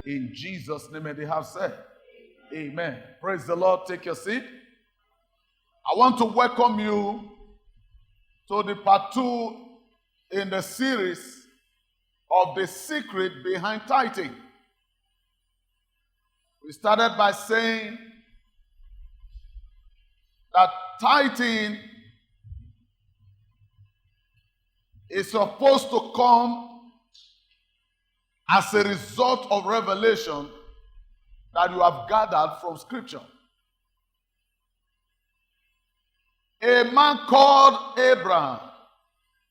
In Jesus' name, they have said. Amen. Praise the Lord. Take your seat. I want to welcome you to the part 2 in the series of the secret behind tithing. We started by saying that tithing is supposed to come as a result of revelation that you have gathered from Scripture. A man called Abraham,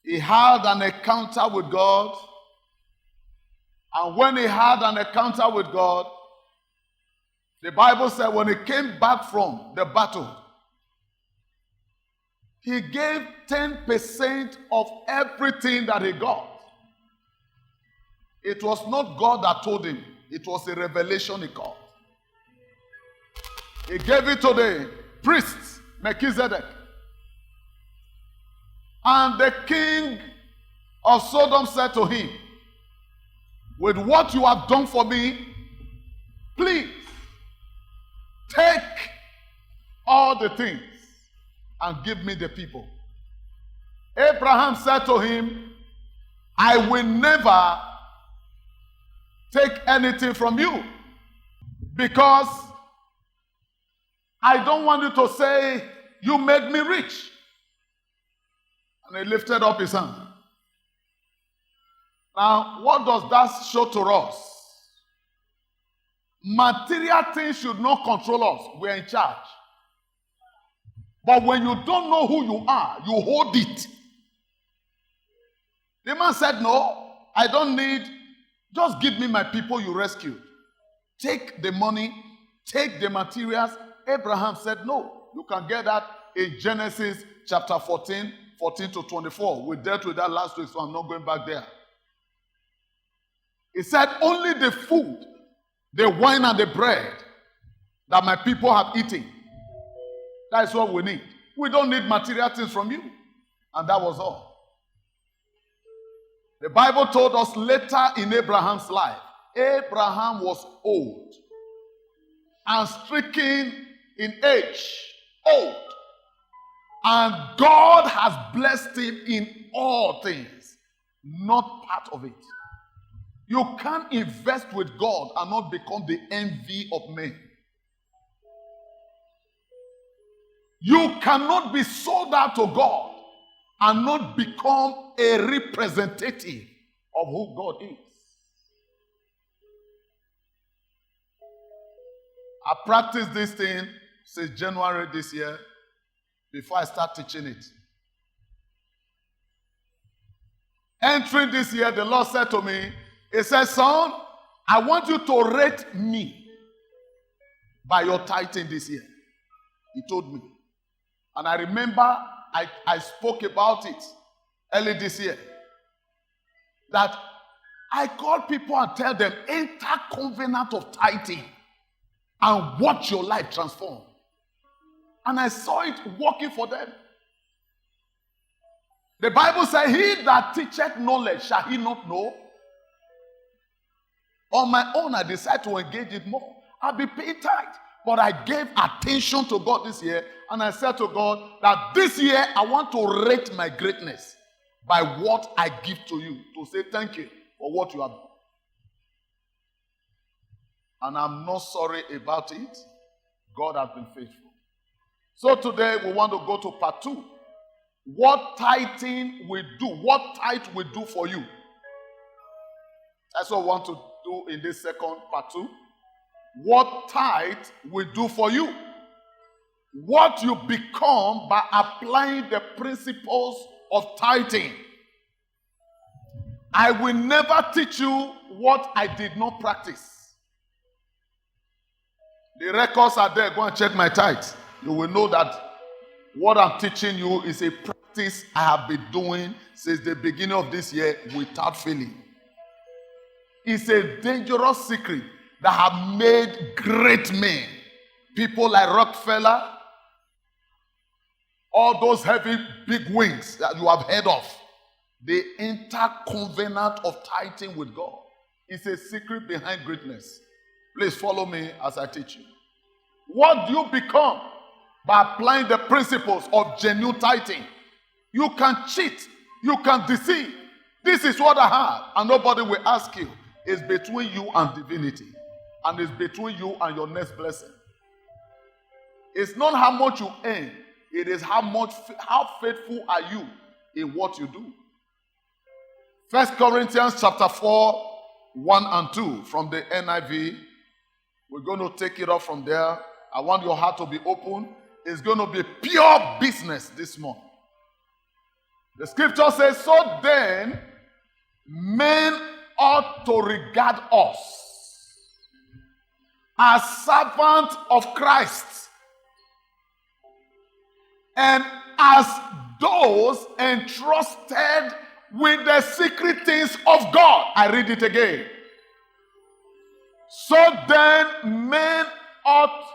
he had an encounter with God, and when he had an encounter with God, the Bible said when he came back from the battle, he gave 10% of everything that he got. It was not God that told him. It was a revelation he got. He gave it to the priest, Melchizedek. And the king of Sodom said to him, with what you have done for me, please take all the things and give me the people. Abraham said to him, I will never take anything from you, because I don't want you to say you made me rich. And he lifted up his hand. Now, what does that show to us? Material things should not control us. We're in charge. But when you don't know who you are, you hold it. The man said, no, I don't need, just give me my people you rescued. Take the money, take the materials. Abraham said, no, you can get that in Genesis chapter 14 to 24. We dealt with that last week, so I'm not going back there. He said, only the food, the wine and the bread that my people have eaten, that is what we need. We don't need material things from you. And that was all. The Bible told us later in Abraham's life, Abraham was old and stricken in age, old. And God has blessed him in all things, not part of it. You can't invest with God and not become the envy of men. You cannot be sold out to God and not become a representative of who God is. I practiced this thing since January this year before I start teaching it. Entering this year, the Lord said to me, He said, son, I want you to rate me by your tithing this year. He told me. And I remember I spoke about it early this year. That I call people and tell them, enter covenant of tithing and watch your life transform. And I saw it working for them. The Bible says, he that teacheth knowledge, shall he not know? On my own, I decided to engage it more. I'll be paid tithe. But I gave attention to God this year, and I said to God that this year I want to rate my greatness by what I give to you, to say thank you for what you have done. And I'm not sorry about it. God has been faithful. So today we want to go to part 2. What tithing will do, what tithe will do for you. That's what we want to do in this second part 2. What tithe will do for you. What you become by applying the principles of tithing. I will never teach you what I did not practice. The records are there. Go and check my tithes. You will know that what I'm teaching you is a practice I have been doing since the beginning of this year without failing. It's a dangerous secret that have made great men. People like Rockefeller, all those heavy big wings that you have heard of, they enter covenant of tithing with God. It's a secret behind greatness. Please follow me as I teach you. What do you become by applying the principles of genuine tithing? You can cheat. You can deceive. This is what I have, and nobody will ask you. It's between you and divinity, and it's between you and your next blessing. It's not how much you earn. It is how faithful are you in what you do. 1 Corinthians chapter 4, 1 and 2 from the NIV. We're going to take it off from there. I want your heart to be open. It's going to be pure business this month. The scripture says, so then men ought to regard us as servants of Christ and as those entrusted with the secret things of God. I read it again. So then men ought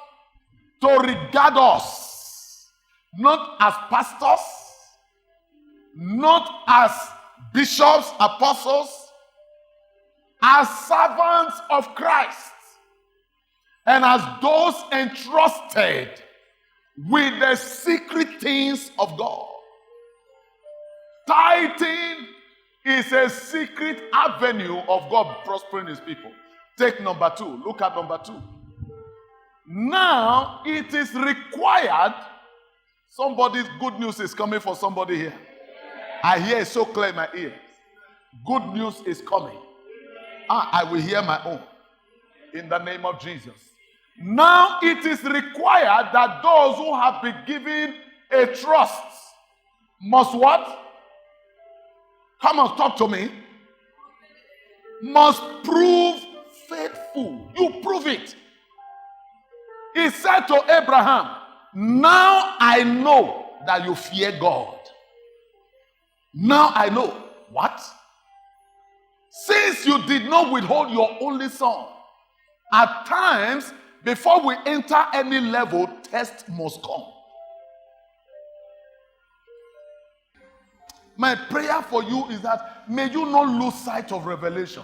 to regard us not as pastors, not as bishops, apostles, as servants of Christ, and as those entrusted with the secret things of God. Tithing is a secret avenue of God prospering his people. Take number 2. Look at number 2. Now it is required. Somebody's good news is coming for somebody here. I hear it so clear in my ear. Good news is coming. I will hear my own. In the name of Jesus. Now it is required that those who have been given a trust must what? Come on, talk to me. Must prove faithful. You prove it. He said to Abraham, now I know that you fear God. Now I know. What? Since you did not withhold your only son, at times, before we enter any level, test must come. My prayer for you is that may you not lose sight of revelation.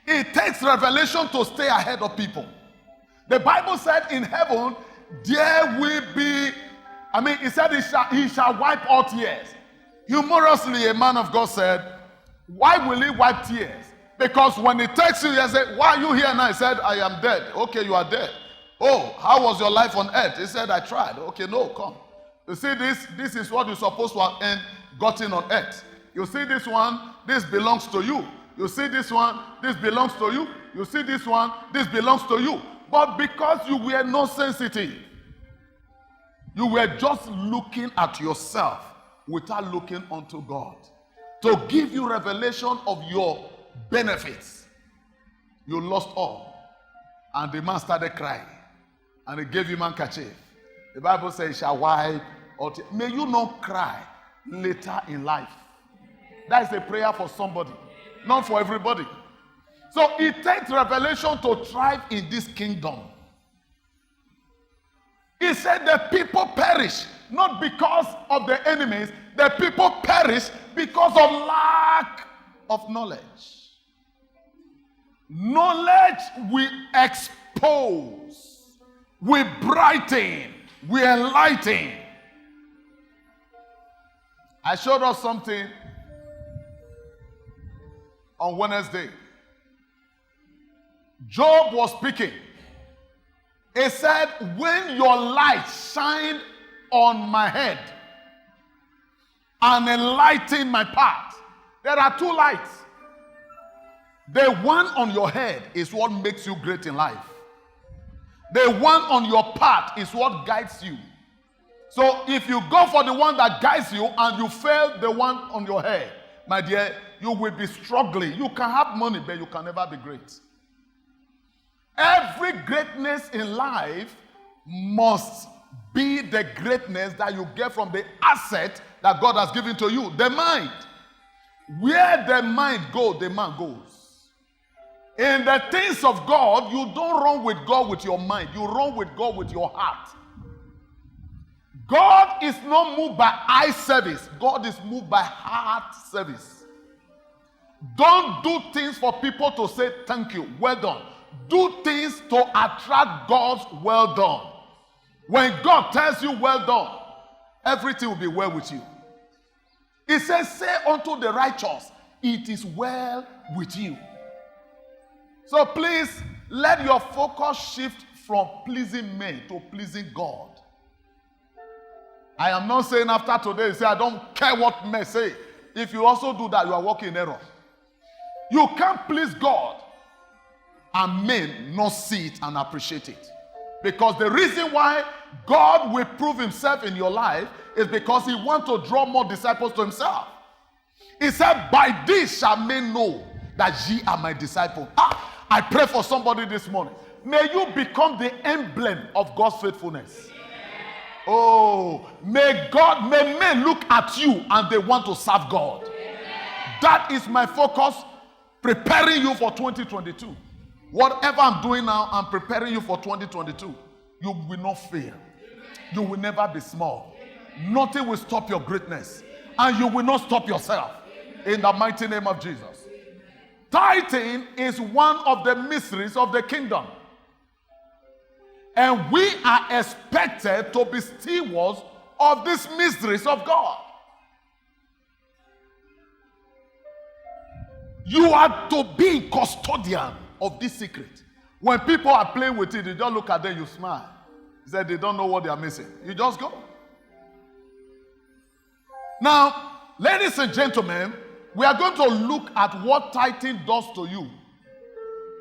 It takes revelation to stay ahead of people. The Bible said in heaven, there will be, it said he shall wipe all tears. Humorously, a man of God said, why will he wipe tears? Because when he takes you, he said, why are you here now? He said, I am dead. Okay, you are dead. Oh, how was your life on earth? He said, I tried. Okay, no, come. You see this is what you're supposed to have gotten on earth. You see this one, this belongs to you. You see this one, this belongs to you. You see this one, this belongs to you. But because you were not sensitive, you were just looking at yourself without looking unto God to give you revelation of your benefits. You lost all. And the man started crying. And he gave him handkerchief. The Bible says, shall wipe all tears. May you not cry later in life. That is a prayer for somebody, not for everybody. So it takes revelation to thrive in this kingdom. He said the people perish, not because of the enemies. The people perish because of lack of knowledge. Knowledge we expose, we brighten, we enlighten. I showed us something on Wednesday. Job was speaking. He said, when your light shined on my head and enlightened my path. There are two lights. The one on your head is what makes you great in life. The one on your path is what guides you. So if you go for the one that guides you and you fail the one on your head, my dear, you will be struggling. You can have money, but you can never be great. Every greatness in life must be the greatness that you get from the asset that God has given to you, the mind. Where the mind goes, the man goes. In the things of God, you don't run with God with your mind. You run with God with your heart. God is not moved by eye service. God is moved by heart service. Don't do things for people to say thank you, well done. do things to attract God's well done. When God tells you well done, everything will be well with you. He says, say unto the righteous, it is well with you. So please, let your focus shift from pleasing men to pleasing God. I am not saying after today, you say, I don't care what men say. If you also do that, you are walking in error. You can't please God and men not see it and appreciate it. Because the reason why God will prove himself in your life is because he wants to draw more disciples to himself. He said, by this shall men know that ye are my disciples. I pray for somebody this morning. May you become the emblem of God's faithfulness. Oh, may men look at you and they want to serve God. That is my focus, preparing you for 2022. Whatever I'm doing now, I'm preparing you for 2022. You will not fail. You will never be small. Nothing will stop your greatness. And you will not stop yourself. In the mighty name of Jesus. Tithing is one of the mysteries of the kingdom. And we are expected to be stewards of these mysteries of God. You are to be custodian of this secret. When people are playing with it, you just look at them, you smile. You say they don't know what they are missing. You just go. Now, ladies and gentlemen, we are going to look at what tithing does to you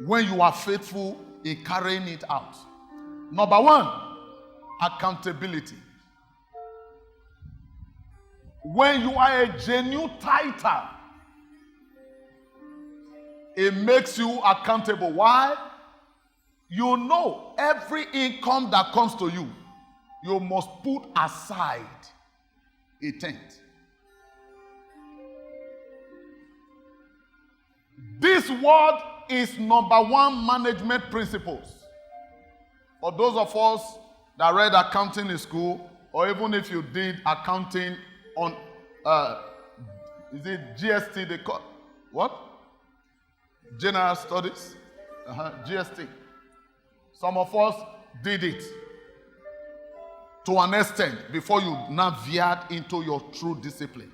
when you are faithful in carrying it out. Number one, accountability. When you are a genuine tither, it makes you accountable. Why? You know every income that comes to you, you must put aside a tenth. This word is number one management principles. For those of us that read accounting in school, or even if you did accounting on, is it GST they call, what? General Studies? GST. Some of us did it to an extent before you now veered into your true discipline.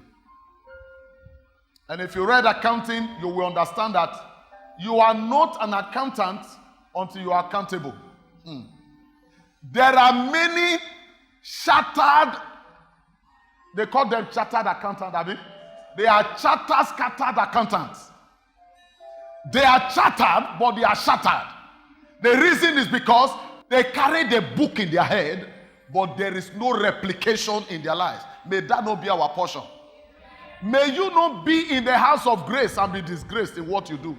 And if you read accounting, you will understand that you are not an accountant until you are accountable. There are many chartered, they call them chartered accountants, Abby. They are chartered scattered accountants. They are chartered, but they are shattered. The reason is because they carry the book in their head, but there is no replication in their lives. May that not be our portion. May you not be in the house of grace and be disgraced in what you do.